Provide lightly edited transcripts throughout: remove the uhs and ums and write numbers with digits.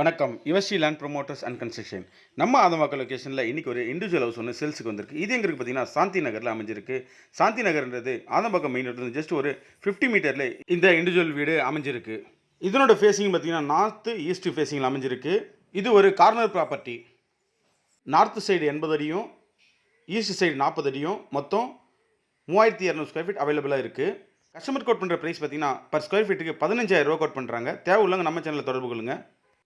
வணக்கம். Yuvasri land promoters and construction. நம்ம ஆதம்பாக்கம் லொகேஷனில் இன்றைக்கி ஒரு இண்டிவிஜுவல் ஹவுஸ் ஒன்று சேல்ஸுக்கு வந்திருக்கு. இது எங்கே இருக்குது பார்த்தீங்கன்னா, சாந்தி நகரில் அமைஞ்சிருக்கு. சாந்தி நகர்ன்றது ஆதம்பாக்கம் மெயின் ரோட்லேருந்து ஜஸ்ட் ஒரு 50 மீட்டரில் இந்த இண்டிவிஜுவல் வீடு அமைஞ்சிருக்கு. இதனோட ஃபேஸிங் பார்த்தீங்கன்னா நார்த்து ஈஸ்ட் ஃபேஸிங்கில் அமைஞ்சிருக்கு. இது ஒரு கார்னர் ப்ராப்பர்ட்டி. நார்த்து சைடு 80 அடியும் ஈஸ்ட் சைடு 40 அடியும் மொத்தம் 3200 ஸ்கொயர் ஃபீட் அவைலபிளாக இருக்குது. கஸ்டமர் கோட் பண்ணுற ப்ரைஸ் பார்த்தீங்கன்னா பர் ஸ்கொயர் ஃபீட்டுக்கு 15,000 ரூபா கோட் பண்ணுறாங்க. தேவையுள்ளவங்க நம்ம சேனலில் தொடர்பு கொள்ளுங்க.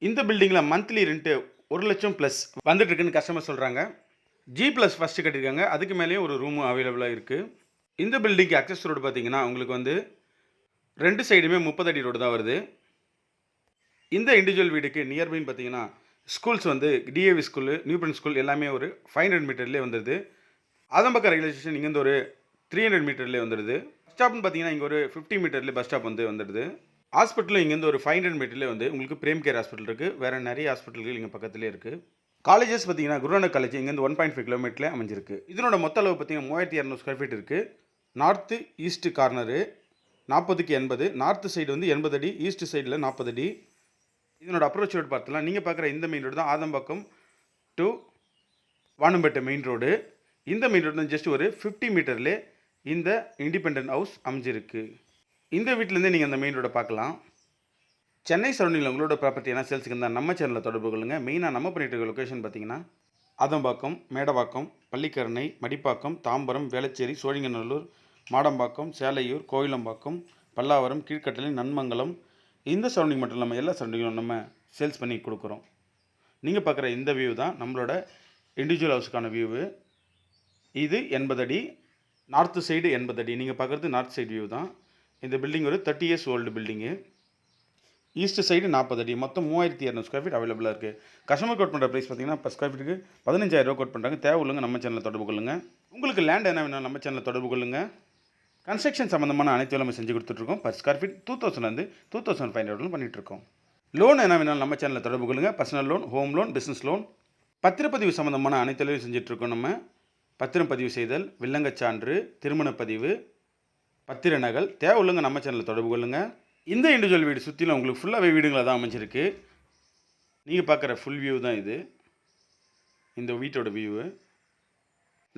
இந்த பில்டிங்கில் மந்த்லி ரெண்ட்டு 1 லட்சம் ப்ளஸ் வந்துட்டுருக்குன்னு கஸ்டமர் சொல்கிறாங்க. G+ ஃபஸ்ட்டு கட்டியிருக்காங்க. அதுக்கு மேலேயும் ஒரு ரூமு அவைலபிளாக இருக்குது. இந்த பில்டிங்க்கு அக்சஸ் ரோடு பார்த்தீங்கன்னா உங்களுக்கு வந்து 2 சைடுமே 30 அடி ரோடு தான் வருது. இந்த இண்டிவிஜுவல் வீடுக்கு நியர்பைன்னு பார்த்தீங்கன்னா ஸ்கூல்ஸ் வந்து DAV school, new Prince school எல்லாமே ஒரு 500 மீட்டர்லேயே வந்துடுது. ஆதம்பாக்கம் ரயில்வே ஸ்டேஷன் இங்கேருந்து ஒரு 300 மீட்டர்லேயே வந்துடுது. பஸ் ஸ்டாப்னு பார்த்தீங்கன்னா இங்கே ஒரு 50 மீட்டர்லேயே பஸ் ஸ்டாப் வந்துடுது. ஹாஸ்பிட்டலும் இங்கேருந்து ஒரு 500 மீட்டர்லேயே வந்து உங்களுக்கு பிரேம் கேர் ஹாஸ்பிட்டல் இருக்குது. வேறு நிறைய ஹாஸ்பிட்டல்கள் இங்கே பக்கத்துலேயே இருக்குது. காலேஜஸ் பார்த்தீங்கன்னா குருநானக் காலேஜ் இங்கேருந்து 1.5 கிலோமீட்டரில் அமைஞ்சிருக்கு. இதனோட மொத்த அளவு பார்த்தீங்கன்னா 3200 ஸ்கொயர் ஃபீட் இருக்குது. நார்த்து ஈஸ்ட் கார்னரு 40க்கு 80, நார்த்து சைடு வந்து 80 அடி, ஈஸ்ட் சைடில் 40 அடி. இதனோட அப்ரோச் ரோடு பார்த்தலாம். நீங்கள் பார்க்குற இந்த மெயின் ரோடு தான் ஆதம்பாக்கம் டு வானம்பேட்டை மெயின் ரோடு. இந்த மெயின் ரோடு தான் ஜஸ்ட் ஒரு 50 மீட்டர்லேயே இந்த இண்டிபெண்டன்ட் ஹவுஸ் அமைஞ்சிருக்கு. இந்த வீட்டிலேருந்தே நீங்கள் அந்த மெயின் ரோடை பார்க்கலாம். சென்னை சரௌண்டிங்கில் உங்களோட ப்ராப்பர்ட்டி என்ன சேல்ஸுக்கு இருந்தால் நம்ம சேனலில் தொடர்பு கொள்ளுங்கள். மெயினாக நம்ம பண்ணிட்டு இருக்க லொக்கேஷன் பார்த்தீங்கன்னா ஆதம்பாக்கம், மேடவாக்கம், பள்ளிக்கரணை, மடிப்பாக்கம், தாம்பரம், வேளச்சேரி, சோழிங்கநல்லூர், மாடம்பாக்கம், சேலையூர், கோயிலம்பாக்கம், பல்லாவரம், கீழ்கட்டளை, நன்மங்கலம், இந்த சரௌண்டிங் மட்டும் இல்லாமல் எல்லா சரௌண்டிங்களும் நம்ம சேல்ஸ் பண்ணி கொடுக்குறோம். நீங்கள் பார்க்குற இந்த வியூ தான் நம்மளோட இண்டிவிஜுவல் ஹவுஸுக்கான வியூவு. இது 80 அடி, நார்த்து சைடு 80 அடி. நீங்கள் பார்க்குறது நார்த் சைடு வியூ தான். இந்த பில்டிங் ஒரு 30 years old building. East side 40 அடி, மொத்தம் 3200 ஸ்கொயர் ஃபீட் அவைலபிளாக இருக்குது. கஸ்டமர் கோட் பண்ணுற ப்ரைஸ் பார்த்தீங்கன்னா பர் ஸ்கொயர் ஃபீட்டுக்கு 15,000 ரூபா கோட் பண்ணுறாங்க. தேவையுள்ளவங்க நம்ம சேனலில் தொடர்பு கொள்ளுங்கள். உங்களுக்கு லேண்ட் என்ன வேணும் நம்ம சேனலில் தொடர்பு கொள்ளுங்கள். கன்ஸ்ட்ரக்ஷன் சம்மந்தமான அனைத்து வேலை செஞ்சு கொடுத்துட்ருக்கோம். பர் ஸ்கொயர் ஃபீட் 2000 2500 பண்ணிகிட்ருக்கோம். லோன் என்ன வேணாலும் நம்ம சேனலில் தொடர்பு கொள்ளுங்கள். Personal loan, home loan, business loan, பத்திரப்பதிவு சம்மந்தமான அனைத்து வேலையும் செஞ்சிட்ருக்கோம். நம்ம பத்திரம் பதிவு செய்தல், வில்லங்கச்சான்று, திருமணப்பதிவு, பத்திர நகல், தேவையுள்ளவங்க நம்ம சேனலில் தொடர்பு கொள்ளுங்கள். இந்த இண்டிவிஜுவல் வீடு சுற்றிலும் உங்களுக்கு ஃபுல்லாகவே வீடுங்களாக தான் அமைஞ்சிருக்கு. நீங்கள் பார்க்குற ஃபுல் வியூ தான் இது, இந்த வீட்டோட வியூவு.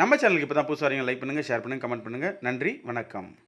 நம்ம சேனலுக்கு இப்போ தான் புதுசாக வரீங்க, லைக் பண்ணுங்கள், ஷேர் பண்ணுங்கள், கமெண்ட் பண்ணுங்கள். நன்றி, வணக்கம்.